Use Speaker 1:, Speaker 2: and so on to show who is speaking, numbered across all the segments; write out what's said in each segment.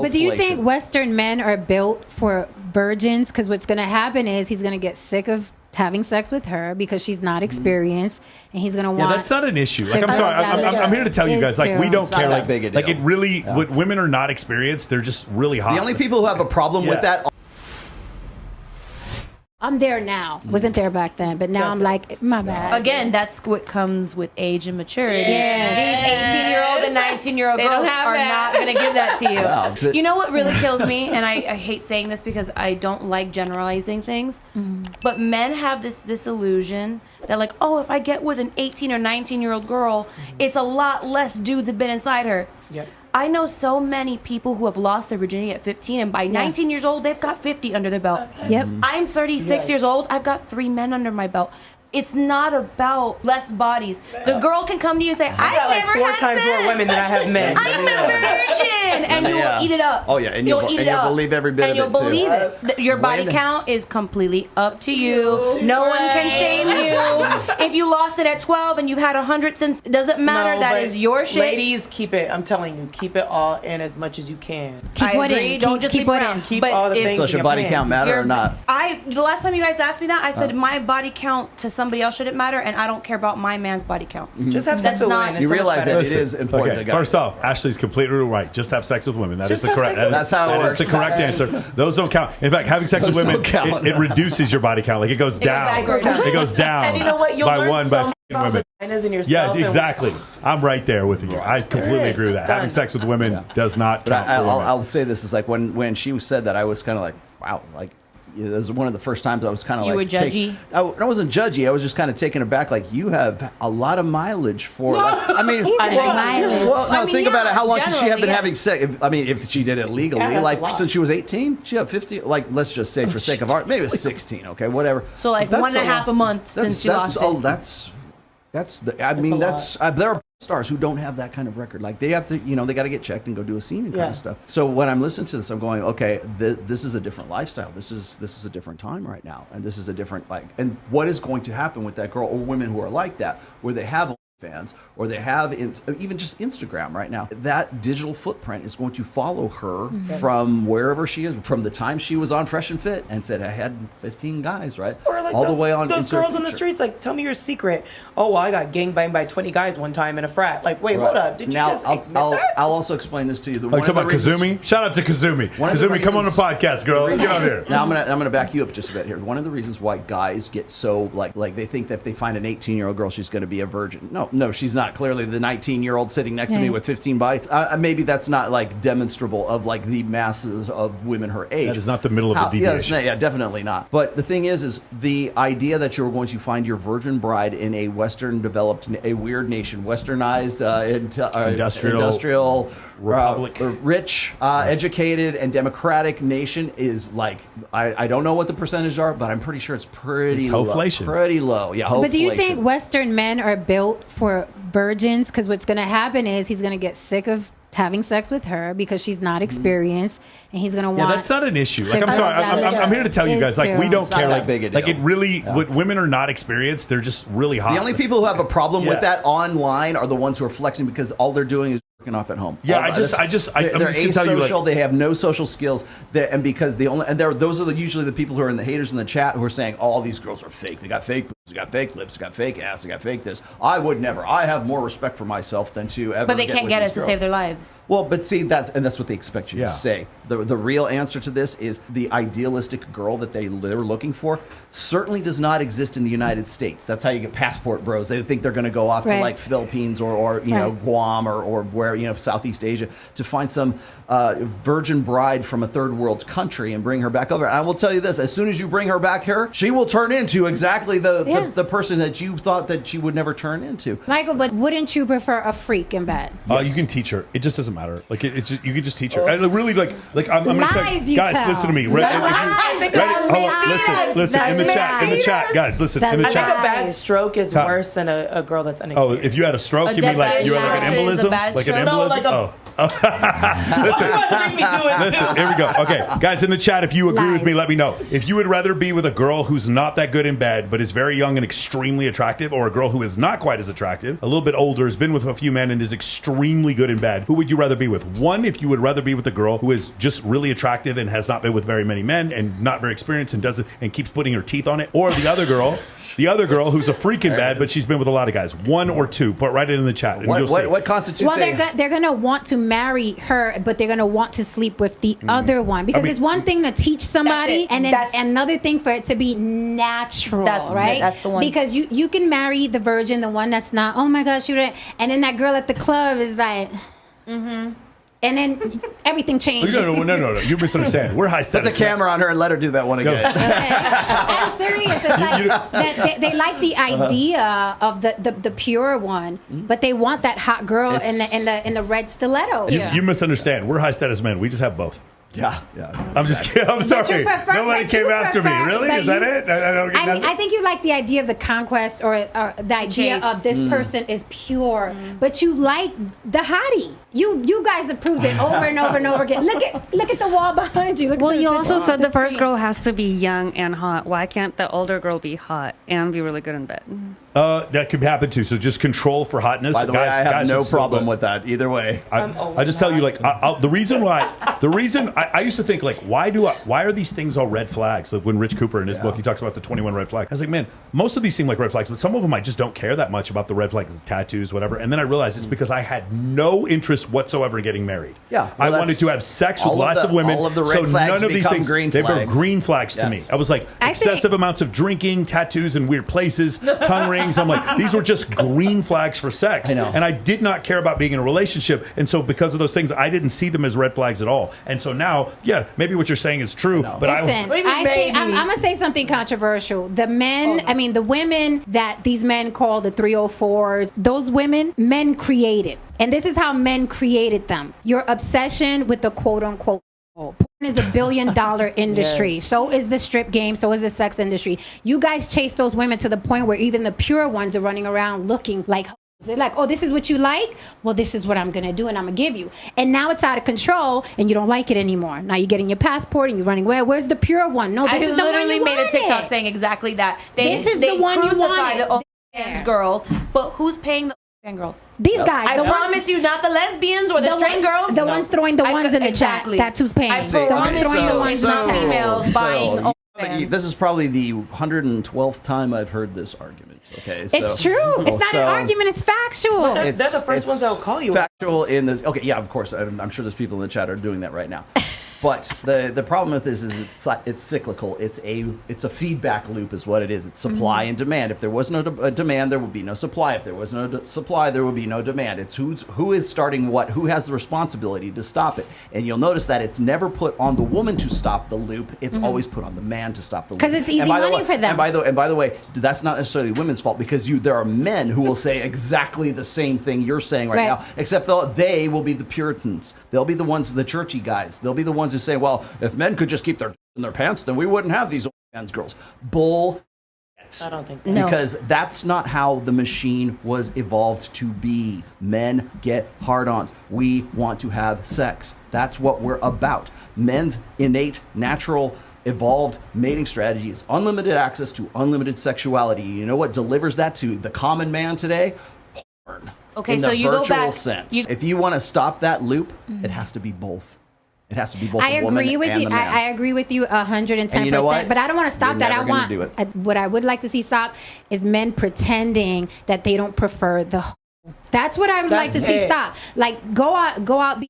Speaker 1: But do you think Western men are built for virgins? Because what's going to happen is he's going to get sick of having sex with her because she's not experienced, and he's going to want...
Speaker 2: Yeah, that's not an issue. Like, I'm sorry. I'm here to tell you guys, like, we don't care. Like, it really... What women are not experienced, they're just really hot.
Speaker 3: The only people who have a problem with that...
Speaker 1: I'm there now. Wasn't there back then, but now I'm like, my bad.
Speaker 4: Again, that's what comes with age and maturity.
Speaker 1: Yes.
Speaker 4: These 18-year-old and 19-year-old girls are not going to give that to you.
Speaker 3: Wow.
Speaker 4: You know what really kills me, and I hate saying this because I don't like generalizing things, but men have this disillusion that like, oh, if I get with an 18 or 19-year-old girl, it's a lot less dudes have been inside her.
Speaker 5: Yep.
Speaker 4: I know so many people who have lost their virginity at 15, and by 19 years old, they've got 50 under their belt.
Speaker 1: Yep.
Speaker 4: I'm 36 years old. I've got 3 men under my belt. It's not about less bodies. The girl can come to you and say, I've never
Speaker 5: like 4
Speaker 4: had
Speaker 5: times
Speaker 4: sex.
Speaker 5: more women than I have men.
Speaker 4: I'm a virgin. And you will eat it up.
Speaker 3: Oh, yeah. And you'll
Speaker 4: eat it up.
Speaker 3: believe every bit
Speaker 4: and
Speaker 3: of
Speaker 4: you'll
Speaker 3: it, too.
Speaker 4: believe it. Your body count is completely up to you. No one can shame you. If you lost it at 12 and you've had 100 since, it doesn't matter.
Speaker 5: No,
Speaker 4: that is your shit.
Speaker 5: Ladies, keep it. I'm telling you, keep it all in as much as you can.
Speaker 1: Keep what
Speaker 4: agree.
Speaker 1: in.
Speaker 4: Don't just
Speaker 1: keep
Speaker 4: leave
Speaker 1: what
Speaker 4: around.
Speaker 1: in.
Speaker 5: Keep
Speaker 4: But
Speaker 5: all the
Speaker 4: if-
Speaker 5: things
Speaker 3: So
Speaker 5: in
Speaker 3: should
Speaker 5: your
Speaker 3: body
Speaker 5: pants.
Speaker 3: count matter or not?
Speaker 4: The last time you guys asked me that, I said my body count to somebody else shouldn't matter, and I don't care about my man's body count.
Speaker 5: Just have sex
Speaker 4: That's
Speaker 5: with
Speaker 4: not-
Speaker 5: women.
Speaker 3: You
Speaker 5: It's so much
Speaker 3: realize
Speaker 5: better.
Speaker 3: that it is important to guys.
Speaker 2: First off, Ashley's completely right. Just have sex with women. That is
Speaker 5: Just
Speaker 2: the
Speaker 5: have
Speaker 2: correct.
Speaker 5: sex with
Speaker 3: That's how it
Speaker 2: that
Speaker 3: works.
Speaker 2: is the correct answer. Those don't count. In fact, having sex with
Speaker 3: Those
Speaker 2: women,
Speaker 3: don't count.
Speaker 2: it reduces your body count. Like it goes down. It goes down.
Speaker 5: And you know what? You'll
Speaker 2: by
Speaker 5: learn
Speaker 2: one
Speaker 5: so
Speaker 2: by
Speaker 5: much about
Speaker 2: women.
Speaker 5: vaginas and yourself.
Speaker 2: Yeah,
Speaker 5: and-
Speaker 2: exactly. I'm right there with you. I completely agree with that.
Speaker 5: Done.
Speaker 2: Having sex with women does not
Speaker 3: But
Speaker 2: count for women.
Speaker 3: I'll say this is like when she said that, I was kind of like, wow, like it was one of the first times I was kind of
Speaker 4: You
Speaker 3: like
Speaker 4: were judgy?
Speaker 3: I wasn't judgy. I was just kind of taken aback. Like you have a lot of mileage for. Like, I mean,
Speaker 1: mileage.
Speaker 3: well, no,
Speaker 4: I mean,
Speaker 3: think about it. How long could she have been
Speaker 4: generally,
Speaker 3: having sex? I mean, if she did it legally,
Speaker 5: Yeah, that's a
Speaker 3: like
Speaker 5: lot.
Speaker 3: since she was 18, she had 50. Like let's just say for sake of art, maybe it was 16. Okay, whatever.
Speaker 4: So like
Speaker 3: But
Speaker 4: 1.5 a month since you lost it.
Speaker 3: That's the. I mean, there are stars who don't have that kind of record. Like they have to, they got to get checked and go do a scene and kind of stuff. So when I'm listening to this, I'm going, okay, this is a different lifestyle. This is a different time right now, and this is a different and what is going to happen with that girl or women who are like that, where they have fans or they have even just Instagram right now. That digital footprint is going to follow her from wherever she is, from the time she was on Fresh and Fit and said I had 15 guys, right?
Speaker 5: Or like
Speaker 3: all
Speaker 5: those,
Speaker 3: the way on
Speaker 5: those
Speaker 3: into her
Speaker 5: girls on the
Speaker 3: future.
Speaker 5: streets, like, tell me your secret. Oh, well, I got gangbanged by 20 guys one time in a frat. Like, wait, hold up. Did you
Speaker 3: Now,
Speaker 5: just admit that?
Speaker 3: I'll also explain this to you.
Speaker 2: Are you talking about Kazumi? Shout out to Kazumi.
Speaker 3: One of the
Speaker 2: Kazumi, come on the
Speaker 3: reasons-
Speaker 2: podcast, girl. Get on here.
Speaker 3: Now I'm gonna back you up just a bit here. One of the reasons why guys get so like they think that if they find an 18-year-old girl, she's going to be a virgin. No, she's not. Clearly, the 19-year-old sitting next to me with 15 bodies. Maybe that's not like demonstrable of like the masses of women her age.
Speaker 2: That is not the middle of the deviation.
Speaker 3: Yeah, definitely not. But the thing is the idea that you're going to find your virgin bride in a Western developed, a weird nation, Westernized, industrial
Speaker 2: republic,
Speaker 3: rich, educated, and democratic nation is like I don't know what the percentage are, but I'm pretty sure it's pretty low.
Speaker 2: Hoflation.
Speaker 3: Pretty low, yeah.
Speaker 1: But do you
Speaker 3: hoflation.
Speaker 1: think Western men are built for virgins? Because what's going to happen is he's going to get sick of having sex with her because she's not experienced, and he's going to want...
Speaker 2: Yeah, that's not an issue. Like, I'm sorry. I'm here to tell you guys, like, we don't care. Like, it really, what women are not experienced, they're just really hot.
Speaker 3: The only people who have a problem with that online are the ones who are flexing because all they're doing is working off at home.
Speaker 2: Yeah, I'm
Speaker 3: they're
Speaker 2: just gonna
Speaker 3: asocial.
Speaker 2: tell you, like,
Speaker 3: they have no social skills, and because those are usually the people who are in the haters in the chat who are saying, "Oh, all these girls are fake. They got fake boobs, they got fake lips, they got fake ass, they got fake this." I would never. I have more respect for myself than to ever.
Speaker 4: But they
Speaker 3: get
Speaker 4: can't
Speaker 3: with
Speaker 4: get
Speaker 3: these
Speaker 4: us to
Speaker 3: girls.
Speaker 4: save their lives.
Speaker 3: Well, but see, that's what they expect you to say. The real answer to this is the idealistic girl that they're looking for certainly does not exist in the United States. That's how you get passport bros. They think they're going to go off to like Philippines or Guam or where Southeast Asia to find some virgin bride from a third world country and bring her back over. And I will tell you this: as soon as you bring her back here, she will turn into exactly the person that you thought that she would never turn into.
Speaker 1: Michael, but wouldn't you prefer a freak in bed?
Speaker 2: You can teach her. It just doesn't matter. Like it's just, you can just teach her. And really, like I'm gonna tell
Speaker 1: Lies
Speaker 2: you,
Speaker 1: you
Speaker 2: guys,
Speaker 1: tell.
Speaker 2: listen to me.
Speaker 1: Lies.
Speaker 2: Listen in the chat, guys. Listen in the
Speaker 5: I think
Speaker 2: chat.
Speaker 5: a bad stroke is worse than a girl that's
Speaker 2: Oh,
Speaker 5: unexperienced.
Speaker 2: if you had a stroke, you mean like you had like an embolism, like an embolism? Listen, here we go. Okay, guys in the chat, if you agree with me, let me know. If you would rather be with a girl who's not that good in bed, but is very young and extremely attractive, or a girl who is not quite as attractive, a little bit older, has been with a few men and is extremely good in bed, who would you rather be with? One, if you would rather be with a girl who is just really attractive and has not been with very many men and not very experienced and doesn't and keeps putting her teeth on it, or the other girl. The other girl who's a freak in bed, but she's been with a lot of guys. One or two. Put right in the chat. And
Speaker 3: What constitutes
Speaker 1: they're going to want to marry her, but they're going to want to sleep with the other one. Because it's one thing to teach somebody, and then another thing for it to be natural, right?
Speaker 4: That's the one.
Speaker 1: Because you can marry the virgin, the one that's not, oh my gosh, and then that girl at the club is like... And then everything changes.
Speaker 2: No. You misunderstand. We're high status.
Speaker 3: Put the camera on her and let her do that one again.
Speaker 1: Okay. I'm serious. It's like they like the idea of the pure one, but they want that hot girl in the red stiletto.
Speaker 2: You misunderstand. We're high status men. We just have both.
Speaker 3: Yeah.
Speaker 2: I'm just kidding. I'm sorry. Nobody came after me. Really? Is that it?
Speaker 1: I think you like the idea of the conquest or the idea of this person is pure, but you like the hottie. You guys have proved it over and over and over again. Look at the wall behind you.
Speaker 6: Well, you also said the first girl has to be young and hot. Why can't the older girl be hot and be really good in bed?
Speaker 2: That could happen too. So just control for hotness.
Speaker 3: By the way, I have no problem with that either way.
Speaker 2: I just tell you, like, the reason I used to think, like, why are these things all red flags? Like when Rich Cooper in his book, he talks about the 21 red flags. I was like, man, most of these seem like red flags, but some of them I just don't care that much about the red flags, tattoos, whatever. And then I realized it's because I had no interest whatsoever in getting married.
Speaker 3: Yeah,
Speaker 2: I wanted to have sex with lots of women.
Speaker 3: All of the red flags
Speaker 2: none of these things, they were green flags to me. I was like, excessive amounts of drinking, tattoos in weird places, tongue rings. I'm like, these were just green flags for sex.
Speaker 3: I know.
Speaker 2: And I did not care about being in a relationship. And so because of those things, I didn't see them as red flags at all. And so now, yeah, maybe what you're saying is true. But
Speaker 1: listen, I think I'm going to say something controversial. The men, the women that these men call the 304s, those women, men created. And this is how men created them. Your obsession with the quote unquote porn is $1 billion industry. Yes. So is the strip game. So is the sex industry. You guys chase those women to the point where even the pure ones are running around looking like, they're like, oh, this is what you like? Well, this is what I'm going to do and I'm going to give you. And now it's out of control and you don't like it anymore. Now you're getting your passport and you're running, where's the pure one? No, this is the one you
Speaker 4: literally made a TikTok saying exactly that.
Speaker 1: This is the one you wanted.
Speaker 4: The girls, but who's paying the girls?
Speaker 1: These guys.
Speaker 4: I promise you, not the lesbians or the straight girls.
Speaker 1: The ones throwing the ones in the chat. That's who's paying.
Speaker 4: The ones throwing the ones in the chat. Females buying.
Speaker 3: This is probably the 112th time I've heard this argument. Okay, so,
Speaker 1: it's true. It's not an argument. It's factual.
Speaker 5: They're the first ones that will call you.
Speaker 3: Factual in this. Okay, yeah, of course. I'm sure there's people in the chat are doing that right now. But the problem with this is it's cyclical. It's a feedback loop, is what it is. It's supply and demand. If there was no demand, there would be no supply. If there was no supply, there would be no demand. It's who is starting what, who has the responsibility to stop it. And you'll notice that it's never put on the woman to stop the loop. It's always put on the man to stop the loop.
Speaker 1: Because it's easy money for them.
Speaker 3: And by the way, that's not necessarily women's fault, because there are men who will say exactly the same thing you're saying right now, except they will be the Puritans. They'll be the ones, the churchy guys. They'll be the ones who say, well, if men could just keep in their pants, then we wouldn't have these men's girls. Bull.
Speaker 5: I don't think
Speaker 3: that. Because that's not how the machine was evolved to be. Men get hard-ons. We want to have sex. That's what we're about. Men's innate, natural, evolved mating strategy is unlimited access to unlimited sexuality. You know what delivers that to the common man today? Porn.
Speaker 4: Okay,
Speaker 3: in
Speaker 4: so
Speaker 3: the
Speaker 4: you
Speaker 3: virtual
Speaker 4: go back.
Speaker 3: Sense. If you want to stop that loop, it has to be both. It has to be both. I
Speaker 1: agree with you. I agree with you 110%.
Speaker 3: You know what?
Speaker 1: But I don't want to stop that. I want what I would like to see stop is men pretending that they don't prefer the. That's what I would like to see stop. Like go out.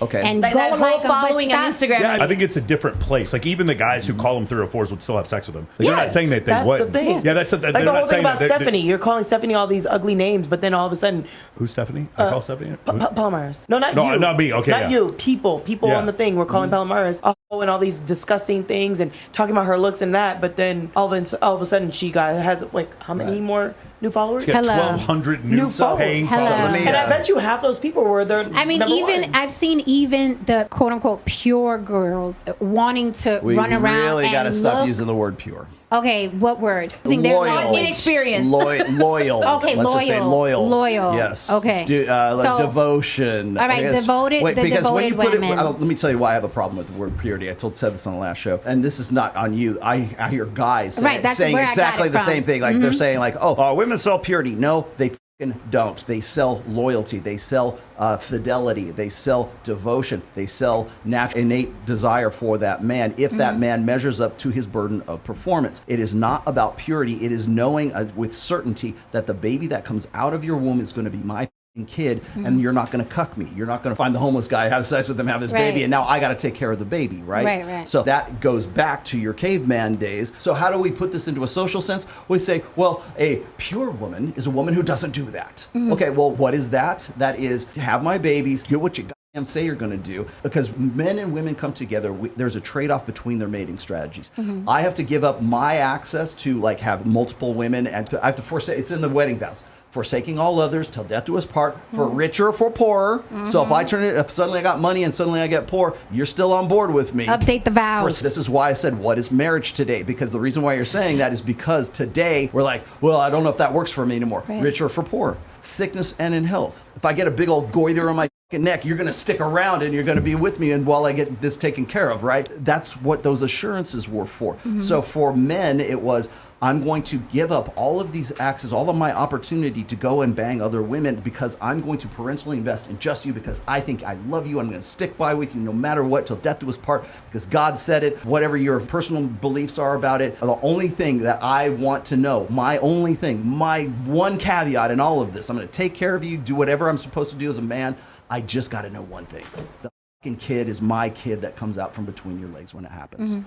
Speaker 3: Okay.
Speaker 1: And
Speaker 4: like
Speaker 1: go
Speaker 4: that whole following on Instagram.
Speaker 2: Yeah, I think it's a different place. Like even the guys who call them 304s would still have sex with them. Like, they're not saying that they would.
Speaker 5: That's the thing.
Speaker 2: Yeah, that's the
Speaker 5: like the whole thing about Stephanie. You're calling Stephanie all these ugly names, but then all of a sudden,
Speaker 2: who's Stephanie? I call Stephanie
Speaker 5: Palmaris. No, not you.
Speaker 2: Not me. Okay,
Speaker 5: not you. People on the thing. We're calling Palmaris and all these disgusting things and talking about her looks and that. But then all of a sudden, she has like how many more new followers?
Speaker 2: 1,200 new paying followers.
Speaker 5: And I bet you half those people were there.
Speaker 1: I mean, I've seen the quote unquote pure girls wanting to run around.
Speaker 3: We really got to stop
Speaker 1: look.
Speaker 3: using the word pure.
Speaker 1: Okay, what word?
Speaker 3: Loyal.
Speaker 4: Inexperienced.
Speaker 3: Loyal.
Speaker 1: Okay,
Speaker 3: Let's just say
Speaker 1: loyal.
Speaker 3: loyal. Yes.
Speaker 1: Okay.
Speaker 3: Like
Speaker 1: So-
Speaker 3: devotion.
Speaker 1: All right, devoted- the
Speaker 3: because when
Speaker 1: devoted
Speaker 3: you put
Speaker 1: women.
Speaker 3: let me tell you why I have a problem with the word purity. I said this on the last show, and this is not on you. I hear guys
Speaker 1: Right, that's
Speaker 3: saying
Speaker 1: where I got
Speaker 3: exactly
Speaker 1: it
Speaker 3: the
Speaker 1: from.
Speaker 3: same thing. Like they're saying like, oh, women sell purity. No, they don't. They sell loyalty. They sell fidelity. They sell devotion. They sell natural innate desire for that man if that man measures up to his burden of performance. It is not about purity. It is knowing with certainty that the baby that comes out of your womb is going to be my kid, and you're not going to cuck me. You're not going to find the homeless guy, have sex with him, have his baby, and now I got to take care of the baby, right?
Speaker 1: Right.
Speaker 3: So that goes back to your caveman days. So how do we put this into a social sense? We say, well, a pure woman is a woman who doesn't do that. Okay, well, what is that? That is to have my babies, do what you say you're going to do, because men and women come together. There's a trade-off between their mating strategies. I have to give up my access to like have multiple women, and I have to forsake. It's in the wedding vows. Forsaking all others till death do us part, for richer or for poorer. So if suddenly I got money and suddenly I get poor, you're still on board with me.
Speaker 1: Update the vows.
Speaker 3: This is why I said, what is marriage today? Because the reason why you're saying that is because today we're like, well, I don't know if that works for me anymore.
Speaker 1: Right.
Speaker 3: Richer for poor, sickness and in health. If I get a big old goiter on my neck, you're going to stick around and you're going to be with me and while I get this taken care of, right? That's what those assurances were for. So for men, it was, I'm going to give up all of these access, all of my opportunity to go and bang other women because I'm going to parentally invest in just you because I think I love you. I'm going to stick by with you no matter what till death do us part because God said it. Whatever your personal beliefs are about it, the only thing that I want to know, my only thing, my one caveat in all of this, I'm going to take care of you, do whatever I'm supposed to do as a man. I just got to know one thing. The fucking kid is my kid that comes out from between your legs when it happens.